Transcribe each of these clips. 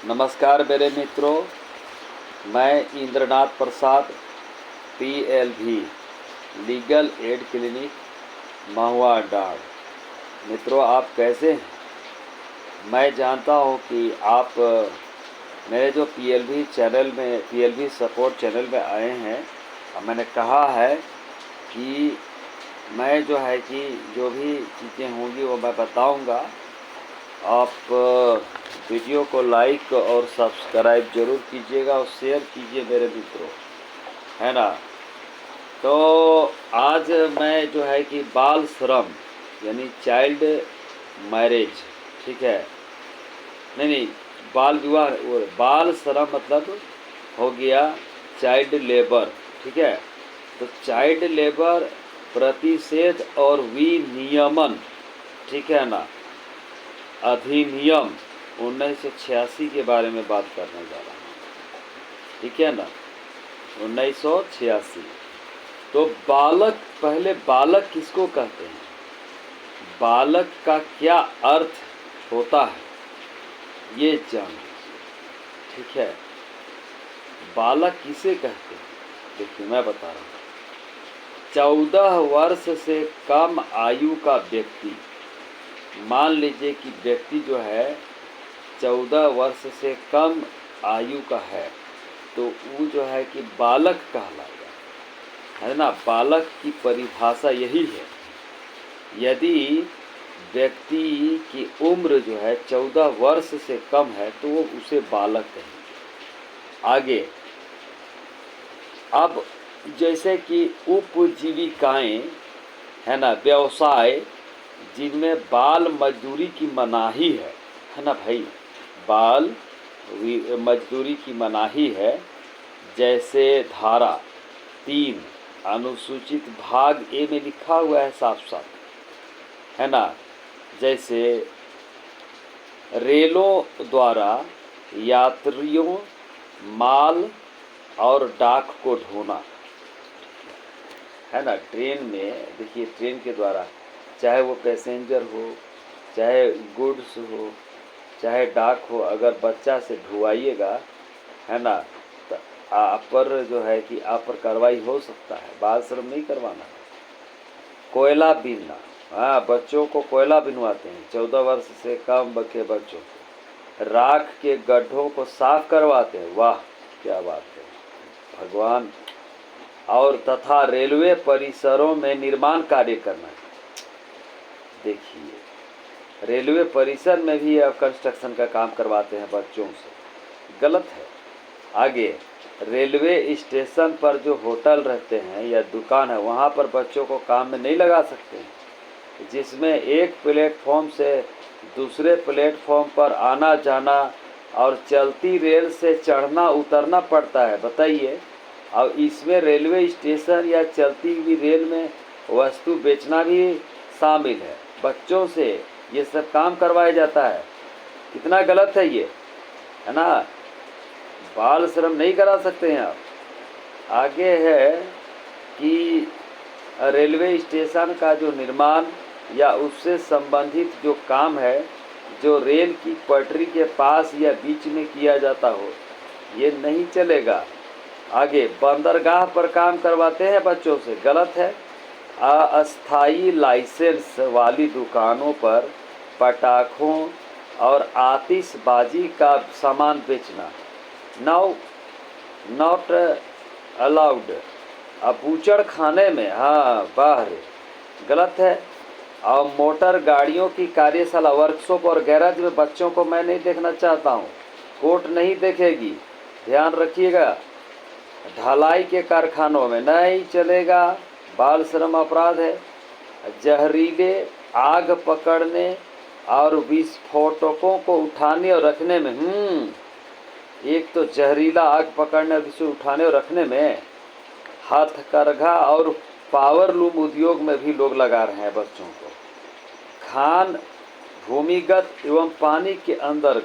नमस्कार मेरे मित्रों, मैं इंद्रनाथ प्रसाद PLV लीगल एड क्लिनिक महुआ डांड। मित्रों, आप कैसे हैं? मैं जानता हूं कि आप मेरे जो PLV सपोर्ट चैनल में आए हैं और मैंने कहा है कि मैं जो भी चीज़ें होंगी वो मैं बताऊंगा। आप वीडियो को लाइक और सब्सक्राइब ज़रूर कीजिएगा और शेयर कीजिए मेरे मित्रों, है ना। तो आज मैं बाल श्रम यानी चाइल्ड मैरिज, ठीक है, नहीं, बाल विवाह, बाल श्रम मतलब हो गया चाइल्ड लेबर, ठीक है। तो चाइल्ड लेबर प्रतिषेध और विनियमन, ठीक है ना, अधिनियम 1986 के बारे में बात करने जा रहा हूँ, ठीक है ना। 1986। तो पहले बालक किसको कहते हैं, बालक का क्या अर्थ होता है, ये जान लीजिए, ठीक है। बालक किसे कहते हैं, देखिए मैं बता रहा हूँ। 14 वर्ष से कम आयु का व्यक्ति, मान लीजिए कि व्यक्ति जो है 14 वर्ष से कम आयु का है, तो वो बालक कहलाएगा, है ना। बालक की परिभाषा यही है। यदि व्यक्ति की उम्र 14 वर्ष से कम है तो वो उसे बालक कहेंगे। आगे, अब जैसे कि उपजीविकाएं, है ना, व्यवसाय जिनमें बाल मजदूरी की मनाही है ना भाई, बाल मजदूरी की मनाही है, जैसे धारा 3 अनुसूचित भाग ए में लिखा हुआ है साफ साफ, है ना। जैसे रेलों द्वारा यात्रियों, माल और डाक को ढोना, है ना। ट्रेन में देखिए, ट्रेन के द्वारा चाहे वो पैसेंजर हो, चाहे गुड्स हो, चाहे डाक हो, अगर बच्चा से ढुवाइएगा, है ना, तो आप पर आप पर कार्रवाई हो सकता है। बाल श्रम नहीं करवाना है। कोयला बीनना, हाँ, बच्चों को कोयला बिनवाते हैं 14 वर्ष से कम के बच्चों को। राख के गड्ढों को साफ करवाते हैं, वाह क्या बात है भगवान। और तथा रेलवे परिसरों में निर्माण कार्य करना है। देखिए, रेलवे परिसर में भी अब कंस्ट्रक्शन का काम करवाते हैं बच्चों से, गलत है। आगे, रेलवे स्टेशन पर जो होटल रहते हैं या दुकान है, वहाँ पर बच्चों को काम में नहीं लगा सकते हैं, जिसमें एक प्लेटफॉर्म से दूसरे प्लेटफॉर्म पर आना जाना और चलती रेल से चढ़ना उतरना पड़ता है, बताइए। और इसमें रेलवे स्टेशन या चलती हुई रेल में वस्तु बेचना भी शामिल है। बच्चों से ये सब काम करवाया जाता है, कितना गलत है ये, है ना। बाल श्रम नहीं करा सकते हैं आप। आगे है कि रेलवे स्टेशन का जो निर्माण या उससे संबंधित जो काम है, जो रेल की पटरी के पास या बीच में किया जाता हो, ये नहीं चलेगा। आगे, बंदरगाह पर काम करवाते हैं बच्चों से, गलत है। अस्थायी लाइसेंस वाली दुकानों पर पटाखों और आतिशबाजी का सामान बेचना नॉट अलाउड। अब बूचड़ खाने में, हाँ बाहर, गलत है। और मोटर गाड़ियों की कार्यशाला, वर्कशॉप और गैराज में बच्चों को मैं नहीं देखना चाहता हूँ। कोर्ट नहीं देखेगी, ध्यान रखिएगा। ढलाई के कारखानों में नहीं चलेगा, बाल श्रम अपराध है। जहरीले आग पकड़ने और विस्फोटकों को उठाने और रखने में, एक तो जहरीला आग पकड़ने और इसे उठाने और रखने में, हथकरघा और पावर लूम उद्योग में भी लोग लगा रहे हैं बच्चों को। खान भूमिगत एवं पानी के अंदर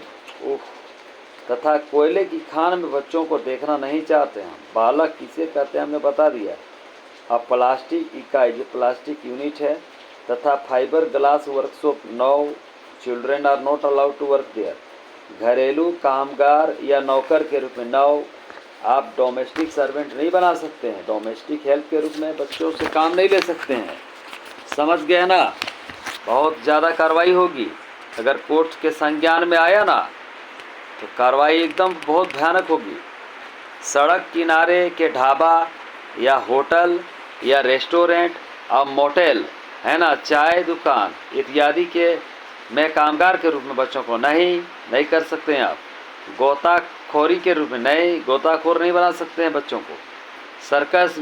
तथा कोयले की खान में बच्चों को देखना नहीं चाहते हैं। बालक किसे कहते हैं हमने बता दिया। अब प्लास्टिक इकाई, जो प्लास्टिक यूनिट है, तथा fibre glass workshop, 9 children are not allowed to work there. घरेलू कामगार या नौकर के रूप में आप डोमेस्टिक सर्वेंट नहीं बना सकते हैं, डोमेस्टिक हेल्प के रूप में बच्चों से काम नहीं ले सकते हैं। समझ गए ना? बहुत ज़्यादा कार्रवाई होगी। अगर कोर्ट के संज्ञान में आया ना तो कार्रवाई एकदम बहुत भयानक होगी। सड़क किनारे के ढाबा या होटल या रेस्टोरेंट और मोटेल है ना, चाय दुकान इत्यादि के में कामगार के रूप में बच्चों को नहीं कर सकते हैं आप। गोताखोरी के रूप में गोताखोर नहीं बना सकते हैं बच्चों को। सर्कस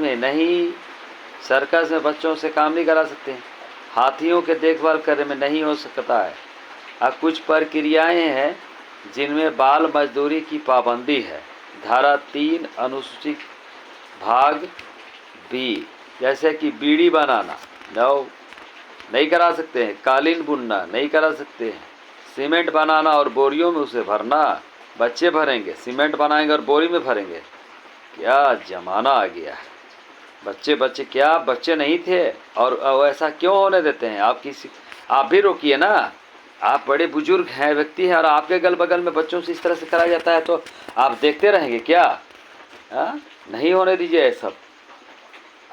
में बच्चों से काम नहीं करा सकते हैं। हाथियों के देखभाल करने में नहीं हो सकता है। अब कुछ प्रक्रियाएं हैं जिनमें बाल मजदूरी की पाबंदी है। धारा 3 अनुसूचित भाग बी, जैसे कि बीड़ी बनाना नहीं करा सकते हैं, कालीन बुनना नहीं करा सकते हैं, सीमेंट बनाना और बोरियों में उसे भरना बच्चे भरेंगे, सीमेंट बनाएंगे और बोरी में भरेंगे। क्या ज़माना आ गया है। बच्चे क्या बच्चे नहीं थे और ऐसा क्यों होने देते हैं? आप भी रोकिए ना। आप बड़े बुजुर्ग हैं, व्यक्ति हैं, और आपके अगल बगल में बच्चों से इस तरह से कराया जाता है तो आप देखते रहेंगे क्या? नहीं होने दीजिए ये सब।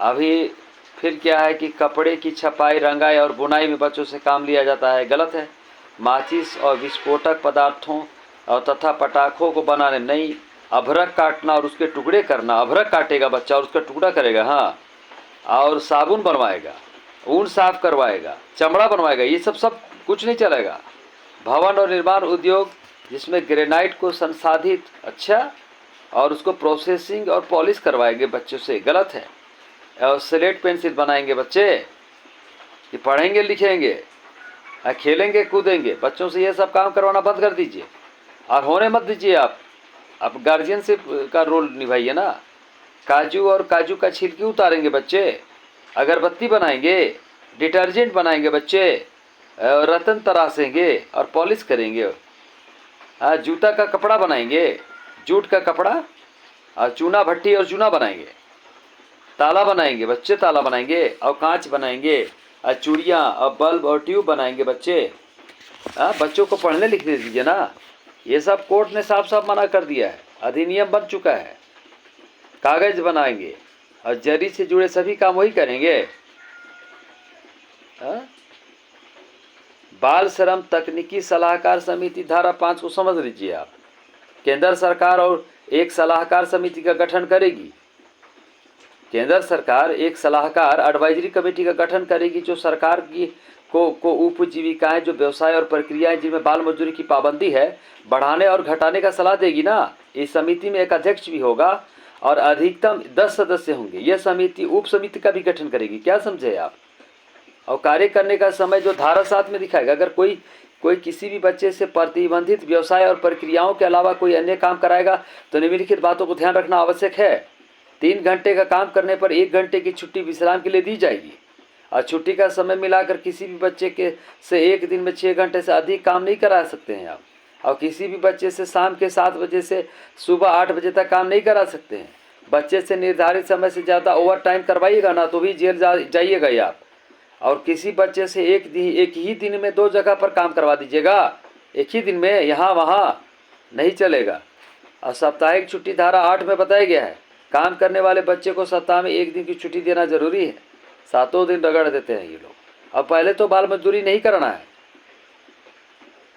अभी फिर क्या है कि कपड़े की छपाई, रंगाई और बुनाई में बच्चों से काम लिया जाता है, गलत है। माचिस और विस्फोटक पदार्थों और तथा पटाखों को बनाने नहीं। अभ्रक काटना और उसके टुकड़े करना, अभ्रक काटेगा बच्चा और उसका टुकड़ा करेगा, हाँ, और साबुन बनवाएगा, ऊन साफ करवाएगा, चमड़ा बनवाएगा, ये सब कुछ नहीं चलेगा। भवन और निर्माण उद्योग जिसमें ग्रेनाइट को संसाधित और उसको प्रोसेसिंग और पॉलिश करवाएंगे बच्चों से, गलत है। और स्लेट पेंसिल बनाएंगे बच्चे कि पढ़ेंगे लिखेंगे, खेलेंगे कूदेंगे। बच्चों से ये सब काम करवाना बंद कर दीजिए और होने मत दीजिए। आप गार्जियनशिप का रोल निभाइए ना। काजू और काजू का छिलकी उतारेंगे बच्चे, अगरबत्ती बनाएंगे, डिटर्जेंट बनाएंगे बच्चे, रतन तराशेंगे और पॉलिश करेंगे। जूता का कपड़ा बनाएंगे, जूट का कपड़ा, और चूना भट्टी और चूना बनाएंगे। ताला बनाएंगे बच्चे, ताला बनाएंगे और कांच बनाएंगे, और चूड़ियाँ और बल्ब और ट्यूब बनाएंगे बच्चे। बच्चों को पढ़ने लिखने दीजिए ना। ये सब कोर्ट ने साफ साफ मना कर दिया है, अधिनियम बन चुका है। कागज बनाएंगे और जरी से जुड़े सभी काम वही करेंगे। बाल श्रम तकनीकी सलाहकार समिति धारा 5 को समझ लीजिए आप। केंद्र सरकार और एक सलाहकार समिति का गठन करेगी। केंद्र सरकार एक सलाहकार एडवाइजरी कमेटी का गठन करेगी जो सरकार की को उपजीविकाएं, जो व्यवसाय और प्रक्रियाएं जिनमें बाल मजदूरी की पाबंदी है, बढ़ाने और घटाने का सलाह देगी ना। इस समिति में एक अध्यक्ष भी होगा और अधिकतम 10 सदस्य होंगे। यह समिति उप समिति का भी गठन करेगी। क्या समझे आप? और कार्य करने का समय जो धारा 7 में दिखाएगा। अगर कोई किसी भी बच्चे से प्रतिबंधित व्यवसाय और प्रक्रियाओं के अलावा कोई अन्य काम कराएगा तो निम्नलिखित बातों को ध्यान रखना आवश्यक है। 3 घंटे का काम करने पर 1 घंटे की छुट्टी विश्राम के लिए दी जाएगी। और छुट्टी का समय मिलाकर किसी भी बच्चे से एक दिन में 6 घंटे से अधिक काम नहीं करा सकते हैं आप। और किसी भी बच्चे से शाम के 7 बजे से सुबह 8 बजे तक काम नहीं करा सकते हैं। बच्चे से निर्धारित समय से ज़्यादा ओवर टाइम करवाइएगा ना तो भी जेल जाइएगा ही आप। और किसी बच्चे से एक ही दिन में 2 जगह पर काम करवा दीजिएगा। एक ही दिन में यहाँ वहाँ नहीं चलेगा। और साप्ताहिक छुट्टी धारा 8 में बताया गया है। काम करने वाले बच्चे को सप्ताह में 1 दिन की छुट्टी देना जरूरी है। 7 दिन रगड़ देते हैं ये लोग। अब पहले तो बाल मजदूरी नहीं करना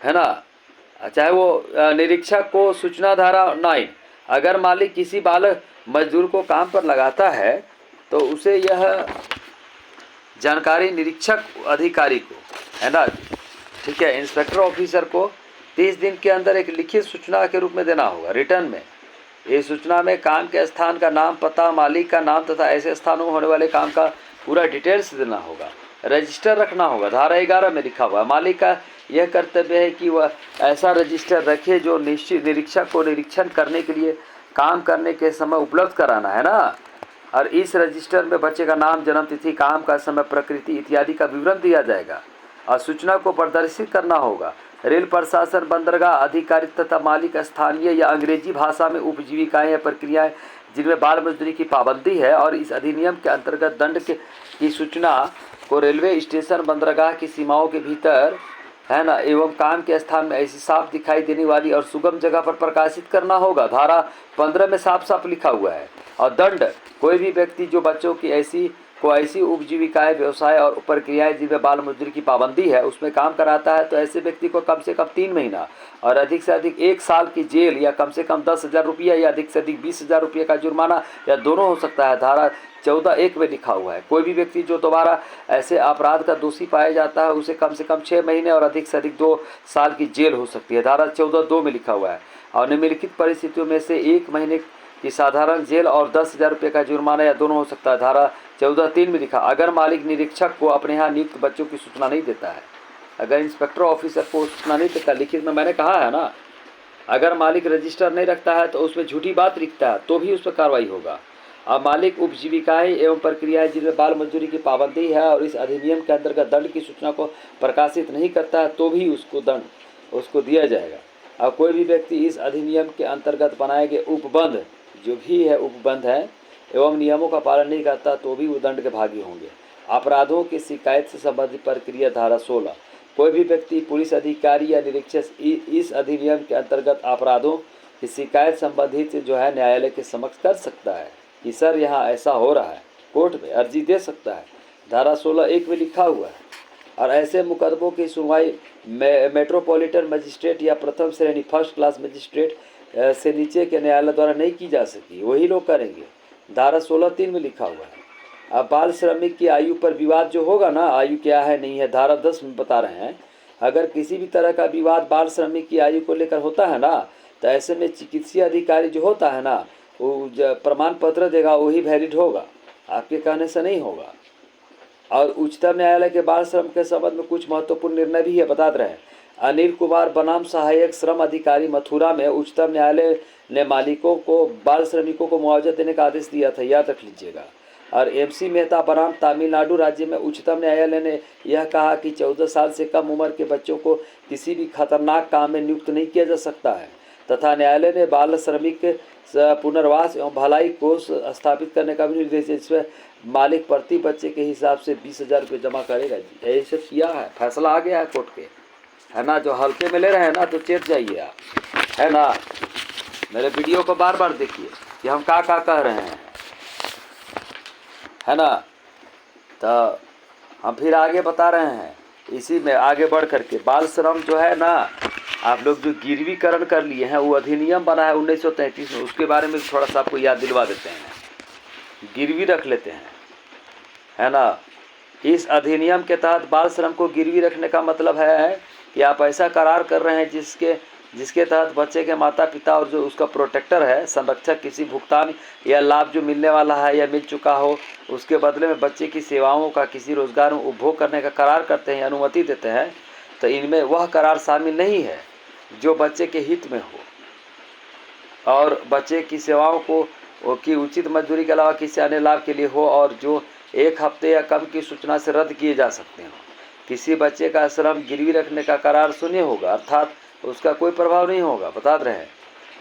है ना। चाहे वो निरीक्षक को सूचना धारा 9, अगर मालिक किसी बाल मजदूर को काम पर लगाता है तो उसे यह जानकारी निरीक्षक अधिकारी को, है ना, ठीक है, इंस्पेक्टर ऑफिसर को 30 दिन के अंदर एक लिखित सूचना के रूप में देना होगा, रिटर्न में। इस सूचना में काम के स्थान का नाम, पता, मालिक का नाम तथा ऐसे स्थानों में होने वाले काम का पूरा डिटेल्स देना होगा। रजिस्टर रखना होगा। धारा 11 में लिखा हुआ है मालिक का यह कर्तव्य है कि वह ऐसा रजिस्टर रखे जो निश्चित निरीक्षक को निरीक्षण करने के लिए काम करने के समय उपलब्ध कराना है ना। और इस रजिस्टर में बच्चे का नाम, जन्म तिथि, काम का समय, प्रकृति इत्यादि का विवरण दिया जाएगा। और सूचना को प्रदर्शित करना होगा। रेल प्रशासन, बंदरगाह अधिकारी तथा मालिक स्थानीय या अंग्रेजी भाषा में उपजीविकाएं या प्रक्रियाएं जिनमें बाल मजदूरी की पाबंदी है और इस अधिनियम के अंतर्गत दंड की सूचना को रेलवे स्टेशन, बंदरगाह की सीमाओं के भीतर है ना, एवं काम के स्थान में ऐसी साफ दिखाई देने वाली और सुगम जगह पर प्रकाशित करना होगा। धारा 15 में साफ साफ लिखा हुआ है। और दंड, कोई भी व्यक्ति जो बच्चों की ऐसी उपजीविकाएं, व्यवसाय और प्रक्रियाएं जिनमें बाल मजदूरी की पाबंदी है उसमें काम कराता है, तो ऐसे व्यक्ति को कम से कम 3 महीना और अधिक से अधिक 1 साल की जेल या कम से कम 10,000 रुपया या अधिक से अधिक 20,000 रुपये का जुर्माना या दोनों हो सकता है। धारा 14(1) में लिखा हुआ है। कोई भी व्यक्ति जो दोबारा ऐसे अपराध का दोषी पाया जाता है उसे कम से कम 6 महीने और अधिक से अधिक 2 साल की जेल हो सकती है। धारा 14(2) में लिखा हुआ है। और निम्नलिखित परिस्थितियों में से 1 महीने की साधारण जेल और 10,000 रुपये का जुर्माना या दोनों हो सकता है। धारा 14(3) में लिखा, अगर मालिक निरीक्षक को अपने यहाँ नियुक्त बच्चों की सूचना नहीं देता है, अगर इंस्पेक्टर ऑफिसर को सूचना नहीं देता, लिखित में मैंने कहा है ना, अगर मालिक रजिस्टर नहीं रखता है तो उसमें झूठी बात लिखता है तो भी उस पर कार्रवाई होगा। अब मालिक उपजीविकाएं एवं प्रक्रियाएं जिनमें बाल मजदूरी की पाबंदी है और इस अधिनियम के अंतर्गत दंड की सूचना को प्रकाशित नहीं करता है तो भी उसको दंड उसको दिया जाएगा। अब कोई भी व्यक्ति इस अधिनियम के अंतर्गत बनाए गए उपबंध जो भी है उपबंध है एवं नियमों का पालन नहीं करता तो भी वो दंड के भागी होंगे। अपराधों की शिकायत से संबंधित प्रक्रिया, धारा 16, कोई भी व्यक्ति पुलिस अधिकारी या निरीक्षक इस अधिनियम के अंतर्गत अपराधों की शिकायत संबंधित जो है न्यायालय के समक्ष कर सकता है कि सर यहाँ ऐसा हो रहा है, कोर्ट में अर्जी दे सकता है। धारा 16(1) में लिखा हुआ है। और ऐसे मुकदमों की सुनवाई मेट्रोपॉलिटन मजिस्ट्रेट या प्रथम श्रेणी फर्स्ट क्लास मजिस्ट्रेट से नीचे के न्यायालय द्वारा नहीं की जा सकती, वही लोग करेंगे। धारा 16(3) में लिखा हुआ है। अब बाल श्रमिक की आयु पर विवाद जो होगा ना, आयु क्या है नहीं है, धारा 10 में बता रहे हैं, अगर किसी भी तरह का विवाद बाल श्रमिक की आयु को लेकर होता है ना, तो ऐसे में चिकित्सीय अधिकारी जो होता है ना, वो प्रमाण पत्र देगा, वही वैलिड होगा, आपके कहने से नहीं होगा। और उच्चतम न्यायालय के बाल श्रम के संबंध में कुछ महत्वपूर्ण निर्णय भी है, बता रहे हैं। अनिल कुमार बनाम सहायक श्रम अधिकारी मथुरा में उच्चतम न्यायालय ने मालिकों को बाल श्रमिकों को मुआवजा देने का आदेश दिया था, याद रख लीजिएगा। और MC मेहता बनाम तमिलनाडु राज्य में उच्चतम न्यायालय ने यह कहा कि 14 साल से कम उम्र के बच्चों को किसी भी खतरनाक काम में नियुक्त नहीं किया जा सकता है तथा न्यायालय ने बाल श्रमिक पुनर्वास एवं भलाई कोष स्थापित करने का भी निर्देश है, जिसमें मालिक प्रति बच्चे के हिसाब से 20,000 रुपये जमा करेगा। जी यही सब किया है, फैसला आ गया है कोर्ट के, है ना। जो हल्के में ले रहे हैं ना तो चेत जाइए आप, है ना। मेरे वीडियो को बार बार देखिए कि हम क्या कह रहे हैं, है ना। तो हम फिर आगे बता रहे हैं, इसी में आगे बढ़ करके बाल श्रम जो है ना, आप लोग जो गिरवीकरण कर लिए हैं, वो अधिनियम बना है 1933 में, उसके बारे में थोड़ा सा आपको याद दिलवा देते हैं। गिरवी रख लेते हैं, है ना। इस अधिनियम के तहत बाल श्रम को गिरवी रखने का मतलब है कि आप ऐसा करार कर रहे हैं जिसके तहत बच्चे के माता पिता और जो उसका प्रोटेक्टर है, संरक्षक, किसी भुगतान या लाभ जो मिलने वाला है या मिल चुका हो, उसके बदले में बच्चे की सेवाओं का किसी रोजगार में उपभोग करने का करार करते हैं, अनुमति देते हैं। तो इनमें वह करार शामिल नहीं है जो बच्चे के हित में हो और बच्चे की सेवाओं को की उचित मजदूरी के अलावा किसी अन्य लाभ के लिए हो और जो 1 हफ्ते या कम की सूचना से रद्द किए जा सकते हो। किसी बच्चे का श्रम गिरवी रखने का करार शून्य होगा, अर्थात उसका कोई प्रभाव नहीं होगा, बता रहे हैं।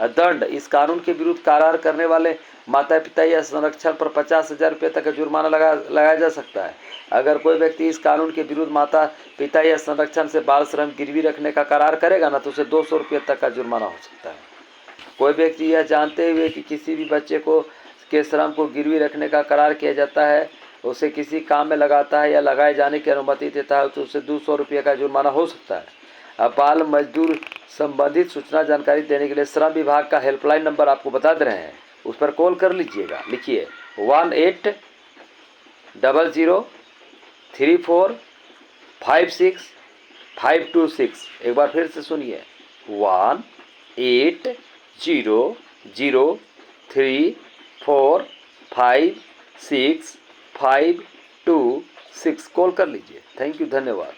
दंड, इस कानून के विरुद्ध करार करने वाले माता पिता या संरक्षण पर 50,000 रुपये तक का जुर्माना लगाया जा सकता है। अगर कोई व्यक्ति इस कानून के विरुद्ध माता पिता या संरक्षण से बाल श्रम गिरवी रखने का करार करेगा ना, तो उसे 200 रुपये तक का जुर्माना हो सकता है। कोई व्यक्ति यह जानते हुए कि किसी भी बच्चे के श्रम को गिरवी रखने का करार किया जाता है, उसे किसी काम में लगाता है या लगाए जाने की अनुमति देता है, तो उसे 200 रुपये का जुर्माना हो सकता है। अब बाल मजदूर संबंधित सूचना जानकारी देने के लिए श्रम विभाग का हेल्पलाइन नंबर आपको बता दे रहे हैं, उस पर कॉल कर लीजिएगा। लिखिए 180034565526। एक बार फिर से सुनिए 180034565526। कॉल कर लीजिए। थैंक यू, धन्यवाद।